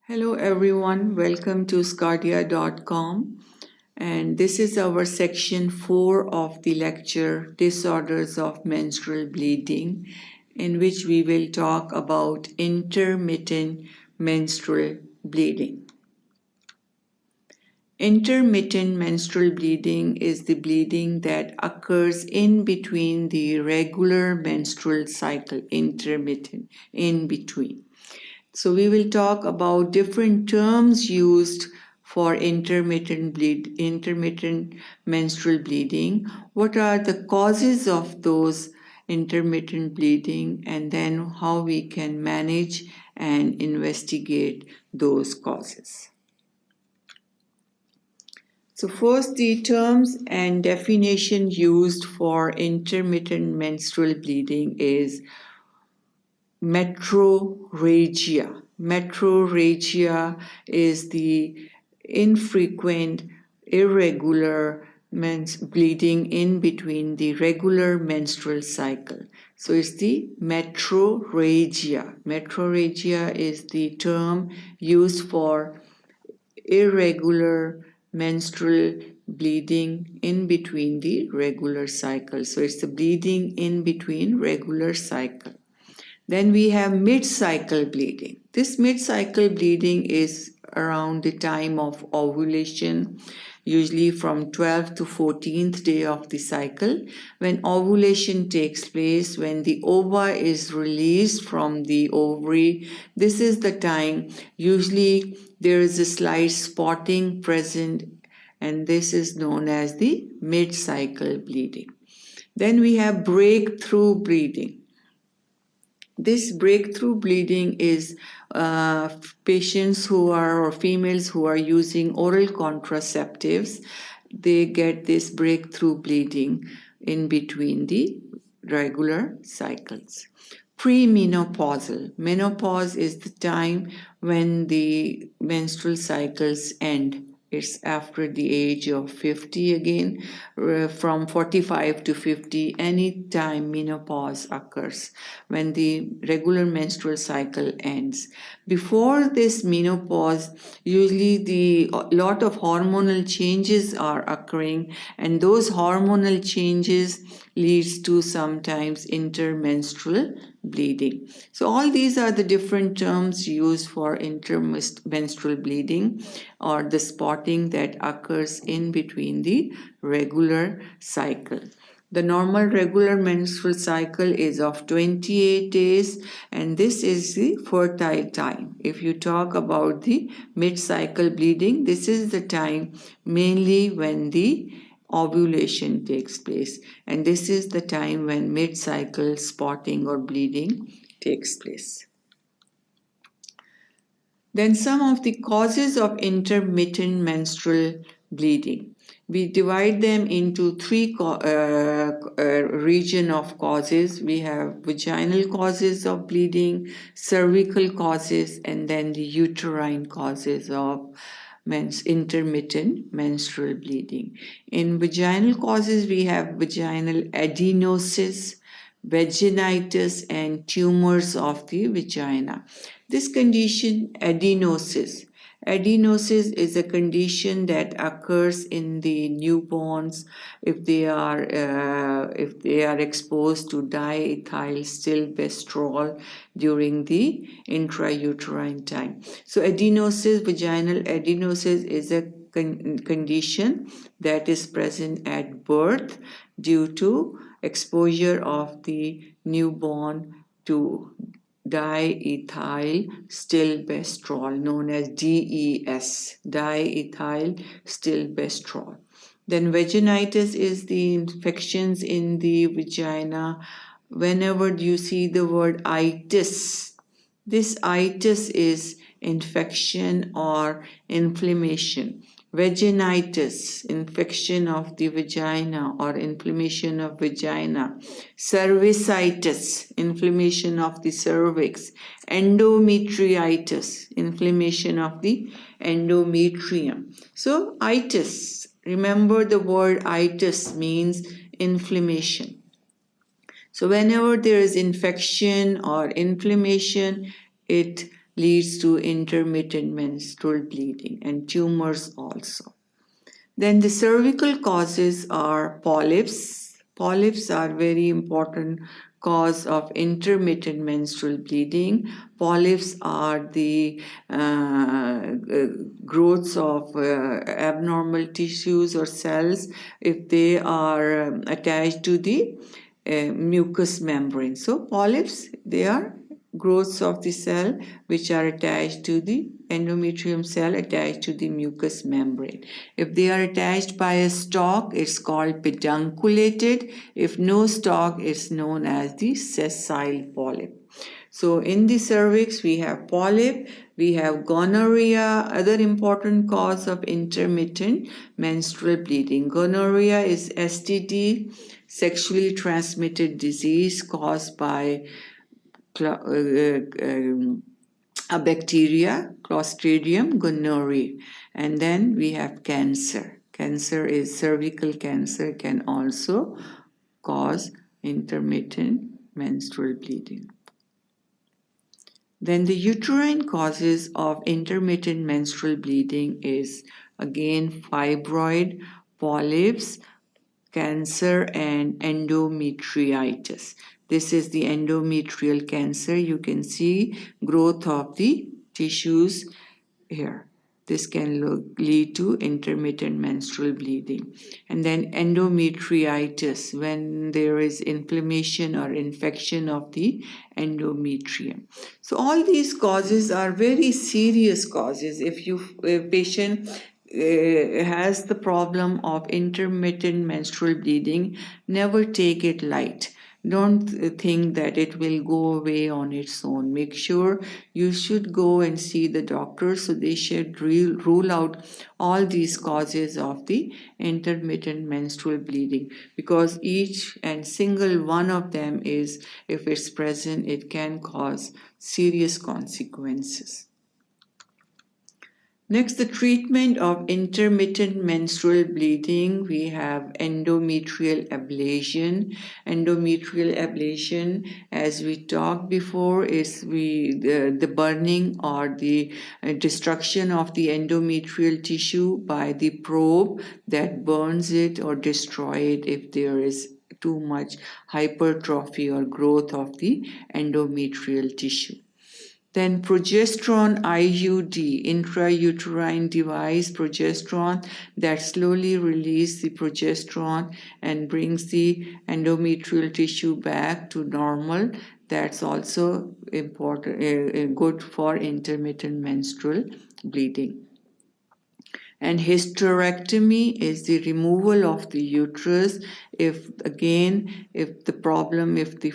Hello everyone, welcome to sqadia.com, and this is our section 4 of the lecture Disorders of Menstrual Bleeding, in which we will talk about intermittent menstrual bleeding. Intermittent menstrual bleeding is the bleeding that occurs in between the regular menstrual cycle, intermittent, in between. So we will talk about different terms used for intermittent menstrual bleeding. What are the causes of those intermittent bleeding, and then how we can manage and investigate those causes. So first, the terms and definition used for intermittent menstrual bleeding is metrorrhagia. Metrorrhagia is the infrequent, irregular bleeding in between the regular menstrual cycle. So it's the metrorrhagia. Metrorrhagia is the term used for irregular menstrual bleeding in between the regular cycle. So it's the bleeding in between regular cycle. Then we have mid-cycle bleeding. This mid-cycle bleeding is around the time of ovulation, usually from 12th to 14th day of the cycle. When ovulation takes place, when the ova is released from the ovary, this is the time. Usually there is a slight spotting present, and this is known as the mid-cycle bleeding. Then we have breakthrough bleeding. This breakthrough bleeding is patients who are, or females who are using oral contraceptives. They get this breakthrough bleeding in between the regular cycles. Premenopausal. Menopause is the time when the menstrual cycles end. It's after the age of 50 again, from 45 to 50, any time menopause occurs, when the regular menstrual cycle ends. Before this menopause, usually lot of hormonal changes are occurring, and those hormonal changes leads to sometimes intermenstrual bleeding. So all these are the different terms used for intermenstrual bleeding, or the spotting that occurs in between the regular cycle. The normal regular menstrual cycle is of 28 days, and this is the fertile time. If you talk about the mid-cycle bleeding, this is the time mainly when the ovulation takes place, and this is the time when mid-cycle spotting or bleeding takes place. Then some of the causes of intermittent menstrual bleeding. We divide them into three region of causes. We have vaginal causes of bleeding, cervical causes, and then the uterine causes of intermittent menstrual bleeding. In vaginal causes, we have vaginal adenosis, vaginitis, and tumors of the vagina. This condition, adenosis is a condition that occurs in the newborns if they are exposed to diethylstilbestrol during the intrauterine time. So adenosis, vaginal adenosis, is a condition that is present at birth due to exposure of the newborn to diethylstilbestrol, known as DES, diethylstilbestrol. Then vaginitis is the infections in the vagina. Whenever you see the word itis, this itis is infection or inflammation. Vaginitis, infection of the vagina or inflammation of vagina. Cervicitis, inflammation of the cervix. Endometriitis, inflammation of the endometrium. So itis, remember the word itis means inflammation. So whenever there is infection or inflammation, it leads to intermittent menstrual bleeding and tumors also. Then the cervical causes are polyps. Polyps are very important cause of intermittent menstrual bleeding. Polyps are the growths of abnormal tissues or cells if they are attached to the mucous membrane. So polyps, they are growths of the cell which are attached to the endometrium cell attached to the mucous membrane. If they are attached by a stalk, it's called pedunculated. If no stalk, it's known as the sessile polyp. So in the cervix, we have polyp, we have gonorrhea, other important cause of intermittent menstrual bleeding. Gonorrhea is STD, sexually transmitted disease caused by a bacteria, Clostridium gonorrhoeae. And then we have cancer. Cancer is cervical cancer, can also cause intermittent menstrual bleeding. Then the uterine causes of intermittent menstrual bleeding is again fibroid, polyps, cancer, and endometriitis. This is the endometrial cancer. You can see growth of the tissues here. This can lead to intermittent menstrual bleeding. And then endometriitis, when there is inflammation or infection of the endometrium. So all these causes are very serious causes. If a patient has the problem of intermittent menstrual bleeding, never take it light. Don't think that it will go away on its own. Make sure you should go and see the doctor so they should rule out all these causes of the intermittent menstrual bleeding, because each and single one of them is, if it's present, it can cause serious consequences. Next, the treatment of intermittent menstrual bleeding, we have endometrial ablation. Endometrial ablation, as we talked before, is the burning or the destruction of the endometrial tissue by the probe that burns it or destroy it if there is too much hypertrophy or growth of the endometrial tissue. Then progesterone IUD, intrauterine device progesterone, that slowly releases the progesterone and brings the endometrial tissue back to normal. That's also important, good for intermittent menstrual bleeding. And hysterectomy is the removal of the uterus if the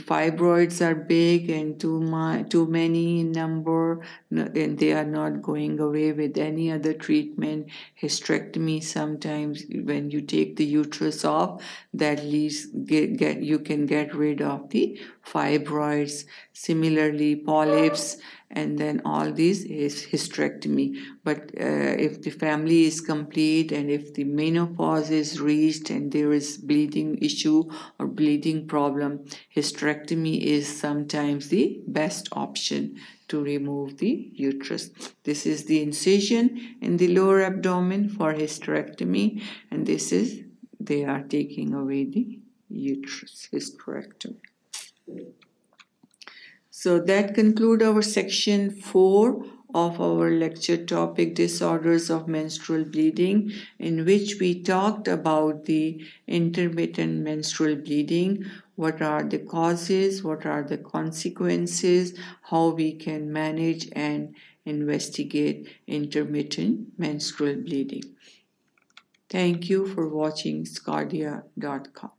fibroids are big and too many in number and they are not going away with any other treatment. Hysterectomy, sometimes when you take the uterus off, that leads you can get rid of the fibroids. Similarly, polyps, and then all these is hysterectomy. But if the family is complete and if the menopause is reached and there is bleeding issue or bleeding problem, hysterectomy is sometimes the best option to remove the uterus. This is the incision in the lower abdomen for hysterectomy, and this is, they are taking away the uterus, hysterectomy. So that concludes our section 4 of our lecture topic, disorders of menstrual bleeding, in which we talked about the intermittent menstrual bleeding, what are the causes, what are the consequences, how we can manage and investigate intermittent menstrual bleeding. Thank you for watching sqadia.com.